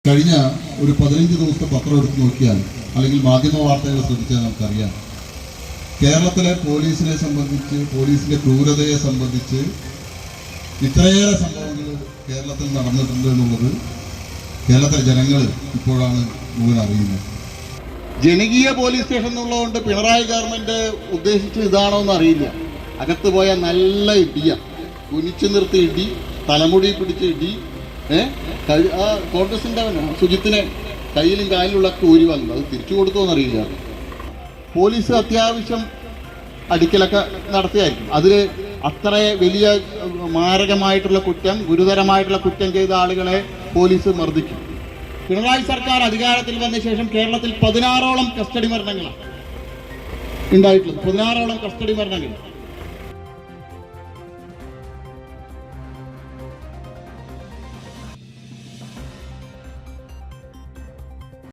കഴിഞ്ഞ ഒരു 15 ദിവസത്തെ പത്രം എടുത്ത് നോക്കിയാൽ അല്ലെങ്കിൽ മാധ്യമ വാർത്തകൾ ശ്രദ്ധിച്ചാൽ നമുക്കറിയാം, കേരളത്തിലെ പോലീസിനെ സംബന്ധിച്ച്, പോലീസിന്റെ ക്രൂരതയെ സംബന്ധിച്ച് ഇത്രയേറെ സംഭവങ്ങൾ കേരളത്തിൽ നടന്നിട്ടുണ്ട് എന്നുള്ളത് കേരളത്തിലെ ജനങ്ങൾ ഇപ്പോഴാണ് മുഴുവൻ അറിയുന്നത്. ജനകീയ പോലീസ് സ്റ്റേഷൻ എന്നുള്ളതുകൊണ്ട് പിണറായി ഗവൺമെന്റ് ഉദ്ദേശിച്ചത് ഇതാണോ എന്ന് അറിയില്ല. അകത്ത് പോയാൽ നല്ല ഇടിയ, കുനിച്ചു നിർത്തി ഇടി, തലമുടി പിടിച്ച് ഇടി. ആ കോൺഗ്രസിന്റെ സുജിത്തിനെ കയ്യിലും കാലിലുള്ളൊക്കെ ഊരി വന്നു. അത് തിരിച്ചു കൊടുത്തോന്നറിയില്ല. പോലീസ് അത്യാവശ്യം അടിക്കലൊക്കെ നടത്തിയായിരിക്കും. അതിൽ അത്ര വലിയ മാരകമായിട്ടുള്ള കുറ്റം, ഗുരുതരമായിട്ടുള്ള കുറ്റം ചെയ്ത ആളുകളെ പോലീസ് മർദ്ദിക്കും. പിണറായി സർക്കാർ അധികാരത്തിൽ വന്ന ശേഷം കേരളത്തിൽ 16ഓളം കസ്റ്റഡി മരണങ്ങളാണ് ഉണ്ടായിട്ടുള്ളത്. 16ഓളം കസ്റ്റഡി മരണങ്ങൾ.